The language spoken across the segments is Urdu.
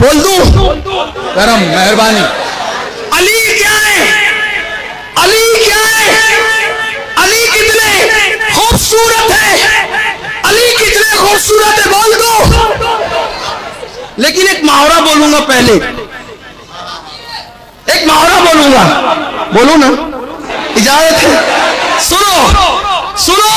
بول دوں؟ کرم مہربانی. علی کیا ہے؟ علی کیا ہے؟ علی کتنے خوبصورت ہے، علی کتنے خوبصورت ہے، بول دو. لیکن ایک محاورہ بولوں گا پہلے، ایک محاورہ بولوں گا، بولو نا، اجازت ہے؟ سنو سنو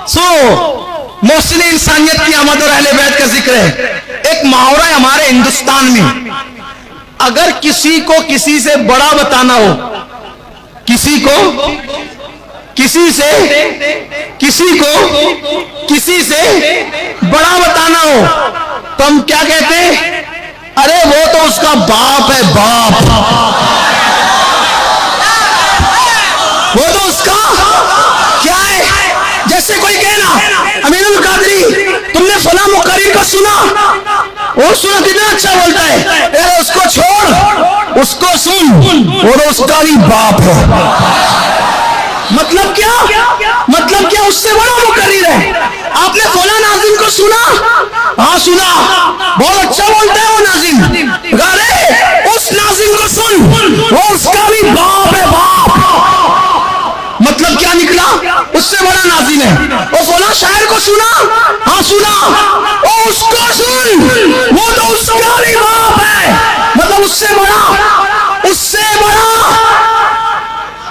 سنو. محسن انسانیت کی آمد اور اہل بیت کا ذکر ہے. ایک محاورہ ہے ہمارے ہندوستان میں، اگر کسی کو کسی سے بڑا بتانا ہو، کسی کو کسی سے بڑا بتانا ہو تو ہم کیا کہتے ہیں؟ ارے وہ تو اس کا باپ ہے، باپ. وہ تو اس کا کیا ہے؟ جیسے کوئی کہنا امین القادری تم نے فلاں مقرر کو سنا، وہ سنا کتنا اچھا بولتا ہے، ارے اس کو چھوڑ، اس کو سن، وہ تو اس کا بھی باپ ہے. مطلب کیا اس سے بڑا مقرر ہے. آپ نے فلاں ناظم کو سنا؟ ہاں سنا، بہت اچھا بولتا ہے وہ ناظم. ارے اس ناظم کو سن، وہ اس کا بھی باپ ہے، باپ. مطلب کیا نکلا؟ اس سے بڑا ناظم ہے. وہ فلاں شاعر کو سنا؟ ہاں سنا، وہ اس کو سن، وہ تو اس کا بھی باپ ہے. مطلب اس سے بڑا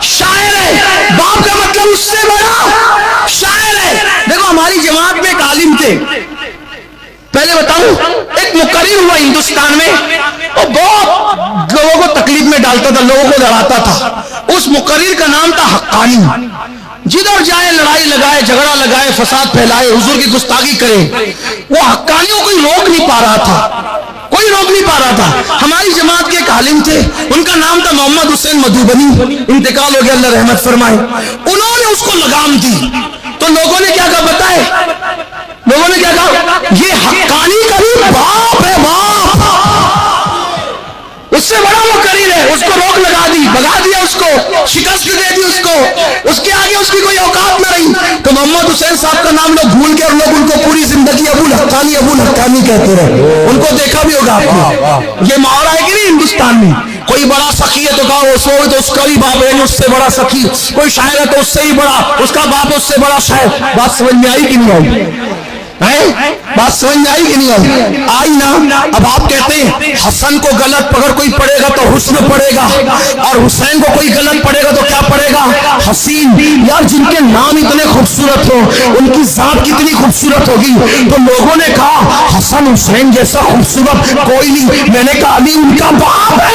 شاعر ہے. باپ کا مطلب اس سے بڑا شاعر ہے. دیکھو ہماری جماعت میں ایک عالم تھے، پہلے بتاؤں، ایک مقرر ہوا ہندوستان میں، وہ بہت لوگوں کو تکلیف میں ڈالتا تھا، لوگوں کو لڑاتا تھا. اس مقرر کا نام تھا حقانی. جدھر جائے لڑائی لگائے، جھگڑا لگائے، فساد پھیلائے، حضور کی گستاخی کرے. وہ حقانیوں کوئی روک نہیں پا رہا تھا. ہماری جماعت کے ایک عالم تھے، ان کا نام تھا محمد حسین مدھوبنی، انتقال ہو گیا، اللہ رحمت فرمائے. انہوں نے اس کو لگام دی تو لوگوں نے کیا کہا بتائے؟ لوگوں نے کیا کہا؟ یہ حقانی کا بھی باپ ہے، باپ. اس سے بڑا مقرر ہے، اس کو روک لگا دی، بھگا دیا، اس کو شکست دے دی، اس کے آگے اس کی کوئی اوقات نہ رہی. تو محمد حسین صاحب کا نام لوگ بھول کے، اور لوگ ان کو پوری زندگی ابو الحقانی کہتے رہے. ان کو دیکھا بھی ہوگا آپ نے. یہ محاورہ ہے کہ نہیں ہندوستان میں؟ کوئی بڑا سخی ہے تو کہا تو اس کا بھی باپ ہے، اس سے بڑا سخی. کوئی شاعر ہے تو اس سے ہی بڑا، اس کا باپ اس سے بڑا شاعر. بات سمجھ میں آئی کہ نہیں آئی؟ بات سمجھ میں آئی کہ نہیں آئی نا؟ اب آپ کہتے ہیں حسن کو غلط اگر کوئی پڑھے گا تو حسن پڑھے گا، اور حسین کو کوئی غلط پڑھے گا تو کیا پڑھے گا؟ حسین. یار جن کے نام اتنے خوبصورت ہو، ان کی ذات کتنی خوبصورت ہوگی. تو لوگوں نے کہا حسن حسین جیسا خوبصورت کوئی نہیں. میں نے کہا علی ان کا باپ ہے.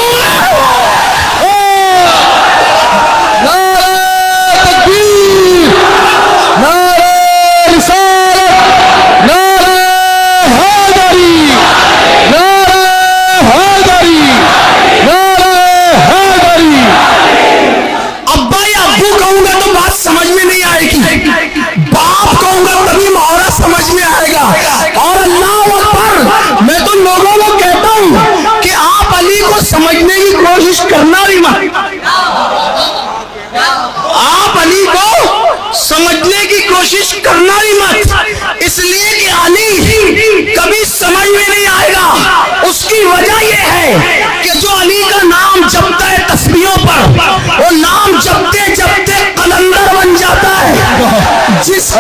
سمجھنے کی کوشش کرنا بھی مت. آپ علی کو سمجھنے کی کوشش کرنا بھی مت، اس لیے کہ علی کبھی سمجھ میں نہیں آئے گا. اس کی وجہ یہ ہے کہ جو علی کا نام جپتا ہے تسبیحوں پر، وہ نام جپتے جپتے قلندر بن جاتا ہے. جس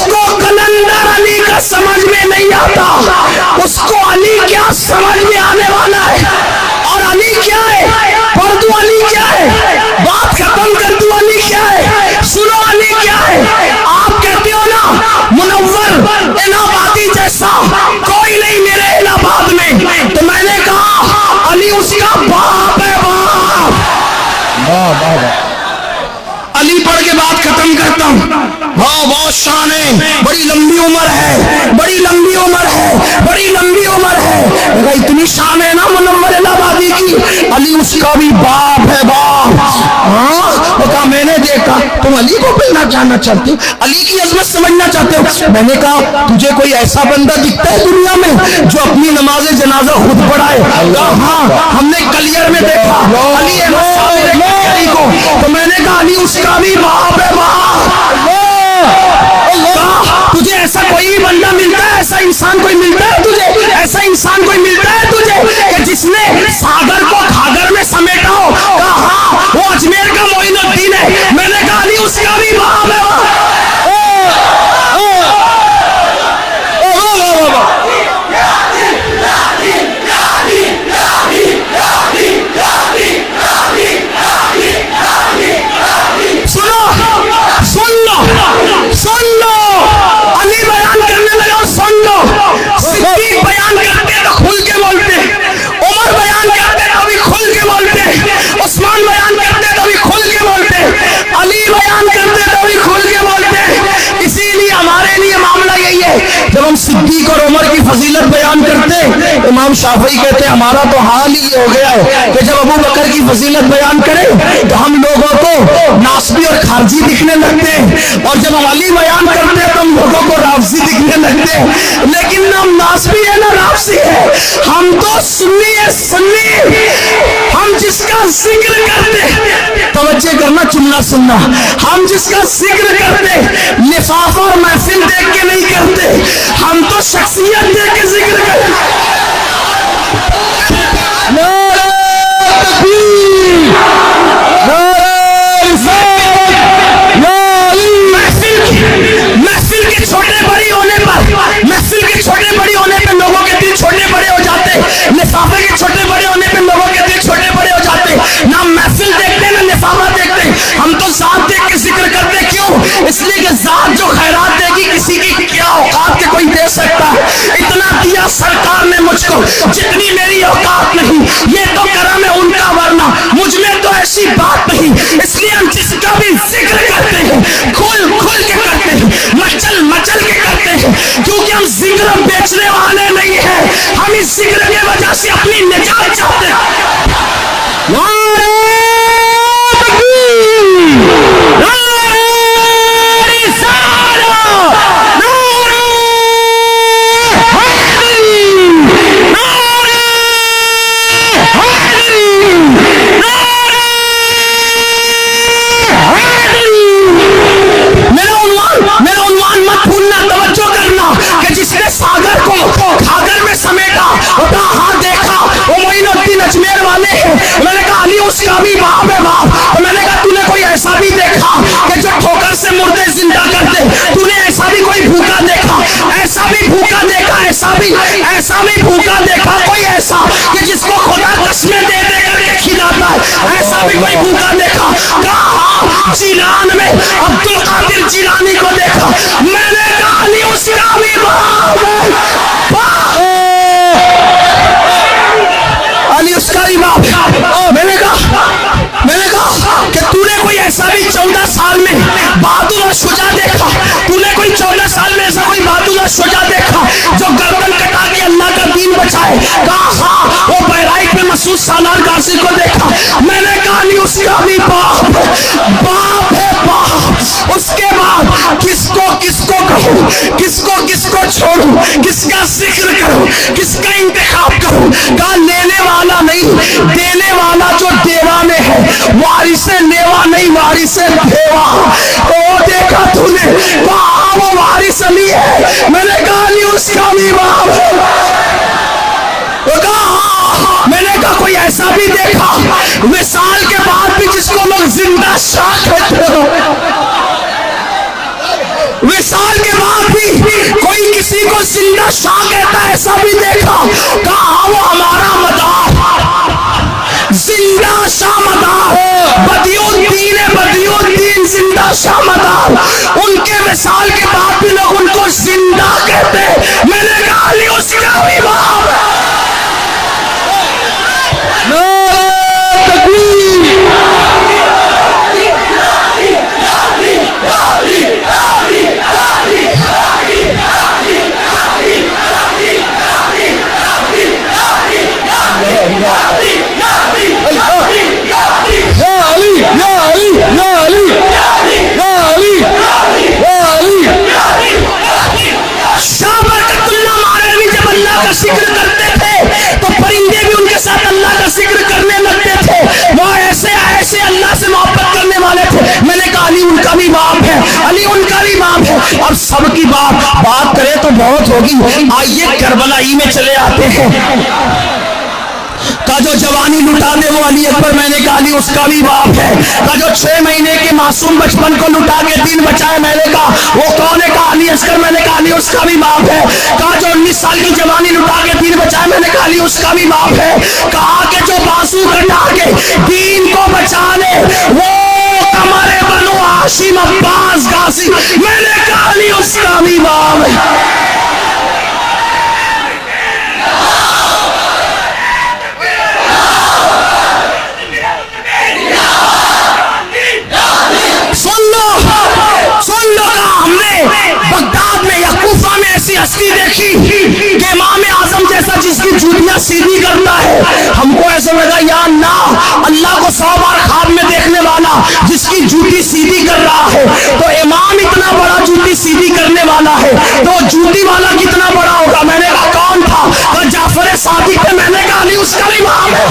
کو قلندر علی کا سمجھ میں نہیں آتا، اس کو علی کیا سمجھ میں آنے والا ہے. اور علی کیا ہے؟ پڑھ دو علی کیا ہے، بات ختم کر دو علی کیا ہے، سنو علی کیا ہے. آپ کہتے ہو نا منور الہ آبادی جیسا کوئی نہیں میرے الہ آباد میں، تو میں نے کہا علی اس کا باپ ہے، باپ. علی پڑھ کے بات ختم کرتا ہوں. بہت شان ہے، بڑی لمبی عمر ہے، بڑی لمبی عمر ہے، بڑی لمبی عمر ہے. اتنی شان ہے نا منور الہ آبادی کی، علی اس کا بھی باپ ہے، باپ. ہاں وہ کہا میں نے دیکھا تم علی کو ملنا جاننا چاہتے ہو، علی کی عظمت سمجھنا چاہتے ہو. میں نے کہا تجھے کوئی ایسا بندہ دکھتا ہے دنیا میں جو اپنی نماز جنازہ خود پڑھائے؟ ہاں ہم نے کلیئر میں دیکھا علی علی کو. تو میں نے کہا علی اس کا بھی باپ ہے، باپ. تجھے ایسا کوئی بندہ ملتا ہے، ایسا انسان کوئی ملتا ہے تجھے، ایسا انسان کوئی ملتا ہے تجھے کہ جس نے ساگر کو گھاگر میں سمیٹا ہو؟ کہا ہاں وہ اجمیر کا معین الدین ہے. میں نے کہا علی اس کا بھی باپ ہے. سن لو علی بیان کرنے لگا, سن لو. صدیق بیان کرتے تو کھل کے بولتے, عمر بیان کرتے تو بھی کھل کے بولتے, عثمان بیان کرتے تو بھی کھل کے بولتے, علی بیان کرتے تو بھی کھل کے بولتے. اسی لیے ہمارے لیے معاملہ یہی ہے, جب ہم صدیق اور عمر کی فضیلت بیان کرتے, امام شافعی کہتے ہیں ہمارا تو حال ہی ہو گیا ہے کہ جب ابو بکر کی فضیلت بیان کرے تو ہم لوگوں کو ناسبی اور خارجی دکھنے لگتے ہیں, اور جب ہم علی بیان کرتے ہیں تو ہم لوگوں کو رافضی دکھنے لگتے ہیں. لیکن نہ ہم ناسبی ہے نہ رافضی ہے, ہم تو سنی ہے. سنی ہم جس کا ذکر کرتے, توجہ کرنا جملہ سننا, ہم جس کا ذکر کرتے لفافہ اور محفل دیکھ کے نہیں کرتے, ہم تو شخصیت دیکھ کے ذکر کرتے. نعرہ تکبیر, نعرہ رسالت, محفل کے چھوٹے بڑی ہونے پر, محفل کے چھوٹے بڑی ہونے پہ لوگوں کے دل چھوٹے بڑے ہو جاتے, لفافے کے چھوٹے بڑے ہونے پہ لوگوں کے دل چھوٹے بڑے ہو جاتے. نہ محفل دیکھتے نہ لفافہ دیکھتے, ہم تو ذات دیکھ کے ذکر کرتے. کیوں؟ اس لیے کہ ذات جو خیرات دے گی کسی کی کیا اوقات کے کوئی دے سکتا ہے. اتنا دیا سرکار نے مجھ کو جتنی میری اوقات نہیں, یہ تو کرم ہے ان کا, ورنہ مجھ میں تو ایسی بات نہیں. اس لیے ہم جس کا بھی ذکر کرتے ہیں کھل کھل کے کرتے ہیں, مچل مچل کے کرتے ہیں, کیونکہ ہم ذکر بیچنے والے نہیں ہیں, ہم اس ذکر کی وجہ سے اپنی نجات چاہتے ہیں. نعرہ تکبیر, نعرہ رسالت, نعرہ حیدری, نعرہ حیدری, نعرہ حیدری. میرا عنوان مت بھولنا, توجہ کرنا کہ جس نے ساگر کو گھاگر میں سمیٹا, ہاں دیکھا وہ معین الدین اجمیر والے ہیں. میں نے کہا علی اس کا بھی باپ ہے باپ. میں نے کہا تو نے کوئی ایسا بھی دیکھا کہ جو ٹھوکر سے مردے زندہ کرتے, تو نے ایسا بھی کوئی بھوکا دیکھا, ایسا بھی بھوکا دیکھا, ایسا بھی بھوکا دیکھا, کوئی ایسا کہ جس کو خدا قسمیں دے دے کر کے کھلاتا ہے, ایسا بھی کوئی بھوکا دیکھا. کہاں جیلان میں عبد القادر جیلانی کو دیکھا. میں نے کہا علی اس کا بھی باپ ہے, علی اس کا بھی باپ ہے. میں نے کہا کہ تو نے کوئی ایسا بھی 14 سال میں بہادر اور شجاع دیکھا, تو نے کوئی 14 سال میں ایسا کوئی بہادر اور شجاع دیکھا جو گردن کٹا کے اللہ کا دین بچائے. کہا ہاں وہ بہرائچ میں مسعود سالار غازی کو دیکھا. میں نے کہا علی اس کا بھی باپ ہے باپ. اس کے بعد کس کو کہوں, کس کو چھوڑوں, کس کا ذکر کروں, کس کا انتخاب کروں. کہا لینے والا نہیں, دینے والا جو دیوا میں ہے, وارث لیوا نہیں, وارث دیوا. وہ دیکھا تو نے, کہا وہ وارث علی ہے. میں نے کہا علی اس کا بھی باپ ہے. میں نے کہا کوئی ایسا بھی دیکھا وصال کے بعد بھی جس کو لوگ زندہ شاہ کہتے ہو, وصال کے بعد بھی کوئی کسی کو زندہ شاہ کہتا ہے, ایسا بھی دیکھا. کہا وہ ہمارا مدار زندہ شاہ مدار, بدی الدین زندہ شاہ مدار. ان کے وصال کے بعد بھی لوگ ان کو زندہ کہتے. میں نے کہا علی اس کا بھی باپ ہے. نعرہ تکبیر, شاہ برکت اللہ مارے جب اللہ کا ذکر کرتے تھے تو پرندے بھی ان کے ساتھ اللہ کا ذکر کرنے لگتے تھے. وہ ایسے اللہ سے محبت کرنے والے تھے. میں نے کہا علی ان کا بھی باپ ہے، علی ان کا بھی باپ ہے. اب سب کی بات کرے تو بہت ہوگی. آئیے کربلا ہی میں چلے آتے ہیں. کا جو جوانی لٹا دے وہ علی اکبر، میں نے کہا علی اس کا بھی باپ ہے. کا جو 6 مہینے کے معصوم بچپن کو لٹا کے دین بچائے، میں نے کہا وہ کون ہے؟ کہا علی اصغر. میں نے کہا علی اس کا بھی باپ ہے. کہا جو 19 سال کی جوانی لٹا کے دین بچائے، میں نے کہا علی اس کا بھی باپ ہے. کہا کہ جو بازو کٹا کے دین کو بچا لے وہ ہمارے بنو ہاشم عباس غازی، میں نے کہا علی اس کا بھی باپ ہے. بغداد میں یا کوفہ میں ایسی ہستی دیکھی کہ امام اعظم جیسا جس کی جوتیاں سیدھی کرتا ہے. ہم کو ایسا لگا یا اللہ، اللہ کو 100 بار خواب میں دیکھنے والا جس کی جوتی سیدھی کر رہا ہے، تو امام اتنا بڑا جوتی سیدھی کرنے والا ہے تو جوتی والا کتنا بڑا ہوگا. میں نے کہا کون تھا؟ تو جعفر صادق ہے. میں نے کہا علی اس کا امام ہے.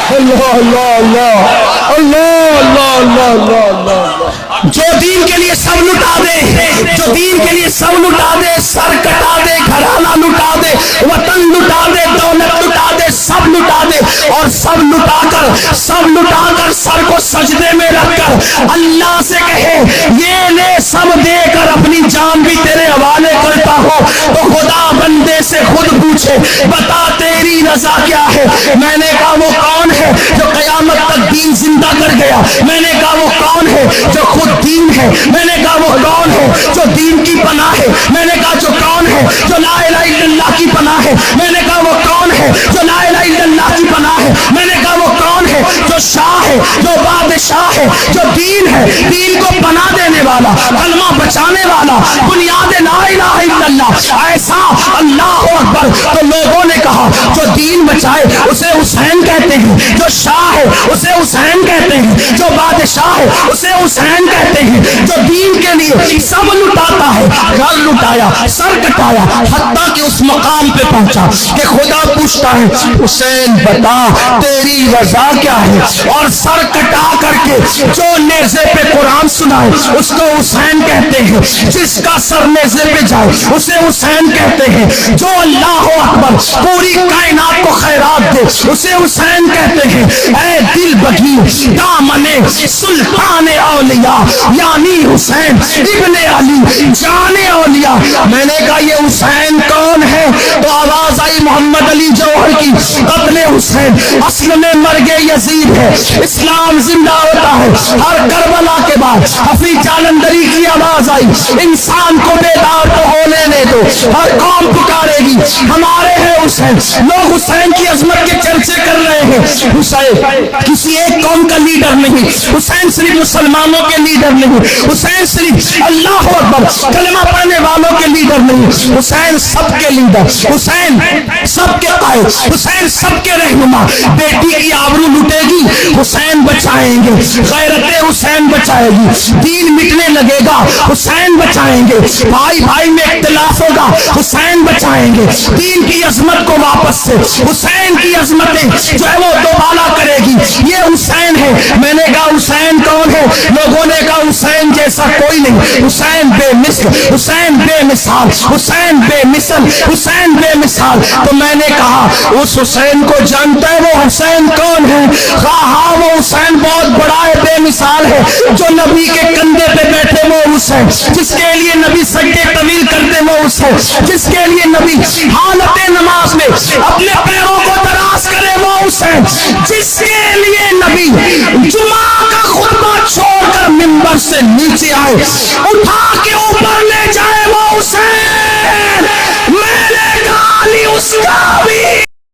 اللہ اللہ اللہ اللہ اللہ اللہ اللہ. جو دین کے لیے سب لٹا دے، جو دین کے لیے سب لٹا دے، سر کٹا دے، گھرانہ لٹا دے، وطن لٹا دے، دولت لٹا دے، سب لٹا دے، اور سب لٹا کر سر کو سجدے میں رکھ کر اللہ سے کہے یہ لے سب دے کر اپنی جان بھی تیرے حوالے کرتا ہوں، تو خدا بندے سے خود پوچھے بتا تیری رضا کیا ہے. میں نے کہا وہ کون ہے جو قیامت تک دین زندہ کر گیا؟ میں نے کہا وہ کون ہے جو خود دین ہے؟ میں نے کہا وہ کون ہے جو دین کی پناہ ہے؟ میں نے کہا جو کون ہے جو لا الہ الا اللہ کی پناہ ہے؟ میں نے کہا وہ کون ہے جو لا الہ الا اللہ کی پناہ ہے؟ میں نے کہا وہ کون ہے جو شاہ ہے، جو بادشاہ ہے، جو دین ہے، دین کو پناہ دینے والا، کلمہ بچانے والا، بنیاد لا الہ الا اللہ، ایسا اللہ اکبر. تو لوگوں نے کہا جو دین بچائے اسے حسین کہتے ہیں، جو شاہ ہے اسے حسین کہتے ہیں، جو بادشاہ ہے اسے حسین کہتے ہیں، جو دین کے لیے سب لٹاتا ہے. گھر لٹایا، سر کٹایا، حتیٰ کہ اس مقام پہ پہنچا کہ خدا پوچھتا ہے حسین بتا تیری رضا کیا ہے؟ اور سر کٹا کر کے جو نیزے پہ قرآن سنائے اس کو حسین کہتے ہیں، جس کا سر نیزے پہ جائے اسے حسین کہتے ہیں، جو اللہ اکبر پوری کائنات کو خیرات دے اسے حسین کہتے ہیں. اے دل بگی دامن سلطان اولیاء یعنی حسین ابن علی جان اولیاء. میں نے کہا یہ حسین کون ہے؟ تو آواز آئی محمد علی جوہر کی، قتل حسین اصل میں مرگ یزید ہے، اسلام زندہ ہوتا ہے. ہر کربلا کے بعد حفیظ جالندری کی آواز آئی انسان کو بیدار تو ہونے دے دو، ہر قوم پکارے گی ہمارے ہیں حسین. لوگ حسین کی عظمت کے چرچے کر رہے ہیں. حسین کسی ایک قوم کا لیڈر نہیں، حسین صرف مسلمانوں کے لیڈر نہیں، حسین صرف اللہ اکبر کلمہ پڑھنے والوں کے لیڈر نہیں، حسین سب کے لیڈر، حسین سب کے قائد، حسین سب کے رہنما. بیٹی کی آبرو لٹے گی حسین بچائیں گے، غیرت حسین بچائے گی، دین مٹنے لگے گا حسین بچائیں گے، بھائی بھائی میں اختلاف ہوگا حسین بچائیں گے، دین کی عظمت کو واپس سے حسین کی عظمتیں جو ہے وہ دوبالا کرے گی. یہ حسین ہے. میں نے کہا حسین کون ہے؟ لوگوں نے کہا حسین جیسا کوئی نہیں، حسین بے مثل، حسین بے مثال، حسین بے مثل، حسین بے مثال. تو میں نے کہا اس حسین کو جانتا ہے؟ وہ حسین کون ہے؟ ہاں وہ حسین بہت بڑا ہے، بے مثال ہے. جو نبی کے کندھے پہ بیٹھے وہ حسین، جس کے لیے نبی سجدے طویل کرتے وہ حسین، جس کے لیے نبی حالت نماز میں اپنے پیروں کو دراز کرے وہ حسین، جس کے لیے نبی جمعہ کا خطبہ چھوڑ کر منبر سے نیچے آئے اٹھا کے اوپر لے جائے وہ حسین. میں نے کہا علی اس کا